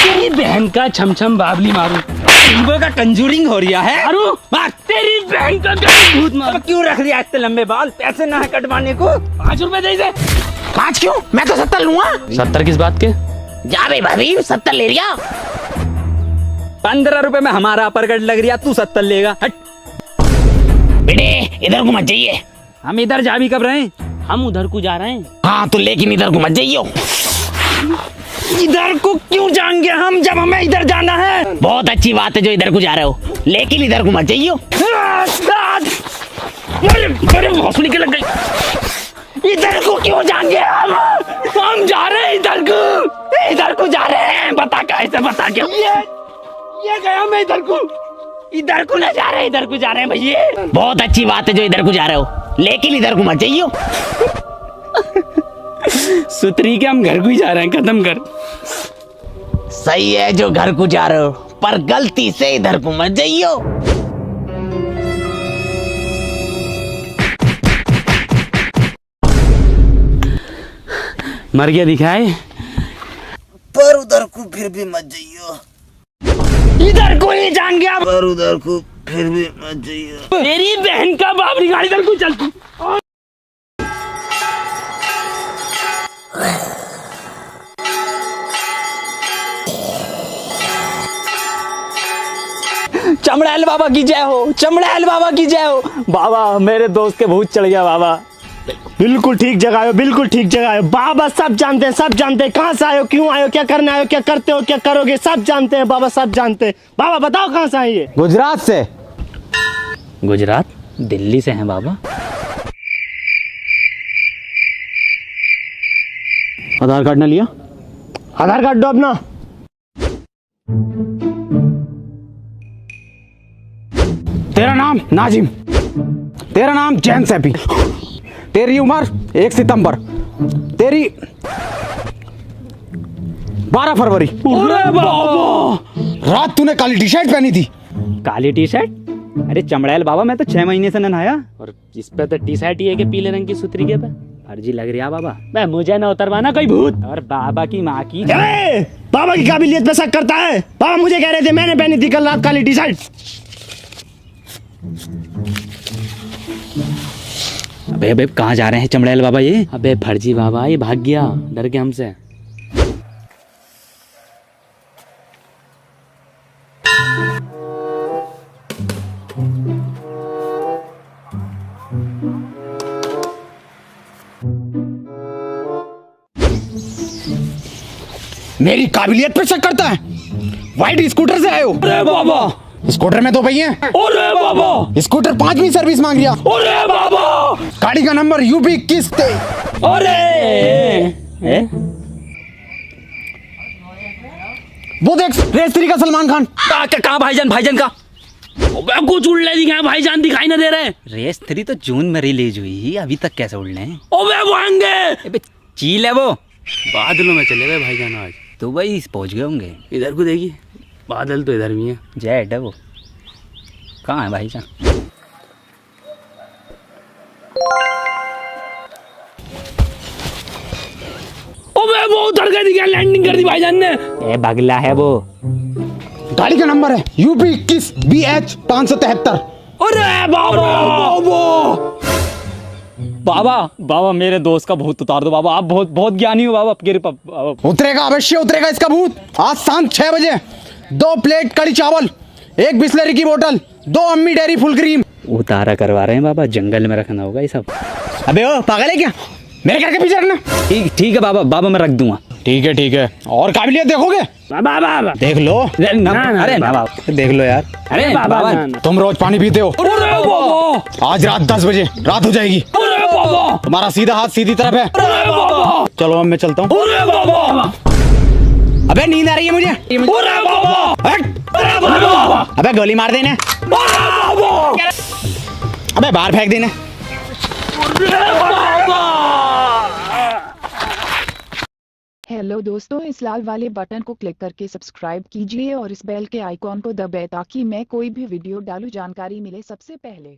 तेरी बहन का छमछम बाबली मारू, ईवो का कंजूरिंग हो रहा है। अरु तेरी बहन का भूत मारू। क्यों रख दिया इतने लंबे बाल? पैसे ना है कटवाने को। 5 रुपए दे दे। 5 क्यों? मैं तो 70 लूंगा। 70 किस बात के? जा बे भाभी 70 ले लिया। 15 रुपए में हमारा अपरकट लग रहा, तू 70 लेगा। हट बेटे इधर को मत जाइए। हम इधर जा भी कब रहे हैं? हम उधर को जा रहे हैं। हाँ तो लेकिन इधर को मत जाइयो। इधर को क्यों जाएंगे हम जब हमें इधर जाना है? बहुत अच्छी बात है जो इधर को जा रहे हो, लेकिन इधर को मत जाइयो। बड़े हौसले के लग गई। इधर को क्यों जाएंगे हम जा रहे हैं इधर को जा रहे हैं। बता कैसे, बता क्यों? ये गया मैं इधर को ना जा रहे हैं, इधर को जा रहे हैं भैया। बहुत अच्छी बात है जो इधर को जा रहे हो, लेकिन इधर को मत जाइयो। सुतरी के हम घर को ही जा रहे हैं, खत्म कर। सही है जो घर को जा रहे हो, पर गलती से इधर को मत जाइयो। मर गया दिखाए, पर उधर को फिर भी मत जाइयो। इधर को ही जाएंगे आप, पर उधर को फिर भी मत जाइयो। तेरी बहन का बाबरी गाड़ी इधर को चलती। चमड़ैल बाबा की जय हो, चमड़ैल बाबा की जय हो। बाबा मेरे दोस्त के भूत चढ़ गया बाबा। बिल्कुल ठीक जगह आयो, बिल्कुल ठीक जगह आयो। बाबा सब जानते हैं, सब जानते हैं। कहाँ से आयो, क्यों आयो, क्या करने आयो, क्या करते हो, क्या करोगे, सब जानते हैं बाबा, सब जानते हैं। बाबा बताओ कहाँ से आए ये? गुजरात से। गुजरात? दिल्ली से हैं बाबा। आधार कार्ड ना लिया? आधार कार्ड दो अपना। तेरा नाम नाजिम, तेरा नाम जैन सैफी, तेरी उम्र 1 सितंबर, तेरी 12 फरवरी। अरे बाबा, रात तूने काली टी शर्ट पहनी थी। काली टी शर्ट? अरे चमड़ैल बाबा मैं तो 6 महीने से नहाया, और इस पे तो टी शर्ट ही है कि पीले रंग की सुतरी के पे फर्जी लग रहा बाबा। मैं मुझे न उतरवाना कोई भूत। और बाबा की माँ की बाबा की काबिलियत पे शक करता है। बाबा मुझे कह रहे थे, मैंने पहनी थी कल रात काली टी शर्ट। अबे कहाँ जा रहे हैं चमड़ैल बाबा ये? अबे फर्जी बाबा ये भाग गया डर के हमसे। मेरी काबिलियत पे शक करता है। व्हाइट स्कूटर से आए हो? अरे बाबा, स्कूटर में 2 पहिए हैं। अरे बाबा, स्कूटर 5वीं सर्विस मांग रहा। अरे बाबा, गाड़ी का नंबर यूपी 21 थे। अरे वो देख रेस 3 का सलमान खान। कहाँ भाईजान का? कुछ उड़ने दिखाए भाईजान, दिखाई ना दे रहे। रेस 3 तो जून में रिलीज हुई, अभी तक कैसे उड़ने हैं? ओबे वो आएंगे। चील है वो, बादलों में चले गए भाईजान आज। तो भाई पहुंच गए होंगे। इधर को देखिए, बादल तो इधर भी हैं। जेट है वो। कहाँ है भाईजान? ओबे वो उतर गए दिखा, लैंडिंग कर दी भाईजान ने। ए बगला है वो। गाड़ी का नंबर है यूपी 21 BH 573। अरे बाबा मेरे दोस्त का भूत उतार दो बाबा। आप बहुत ज्ञानी हो बाबा। आपके उतरेगा, अवश्य उतरेगा इसका भूत। आज शाम 6 बजे 2 प्लेट कड़ी चावल, 1 बिस्लरी की बोतल, 2 अम्मी डेयरी फुल क्रीम। उतारा करवा रहे हैं बाबा, जंगल में रखना होगा ये सब। अबे ओ पागल है क्या? मेरे घर के पीछे रखना। ठीक है बाबा मैं रख दूंगा। ठीक है। और काबिलियत देखोगे? बाबा देख लो। अरे बाबा देख लो यार। अरे बाबा तुम रोज पानी पीते हो। अरे बाबा, आज रात 10 बजे रात हो जाएगी। अरे बाबा, तुम्हारा सीधा हाथ सीधी तरफ है। अरे बाबा, चलो अब मैं चलता हूँ। अरे बाबा, अबे नींद आ रही है मुझे। अरे बाबा, हट। अरे बाबा, अबे गोली मार देना। अरे बाबा, अबे बाहर फेंक देना। अरे बाबा। हेलो दोस्तों, इस लाल वाले बटन को क्लिक करके सब्सक्राइब कीजिए और इस बेल के आइकॉन को दबाएं ताकि मैं कोई भी वीडियो डालूं जानकारी मिले सबसे पहले।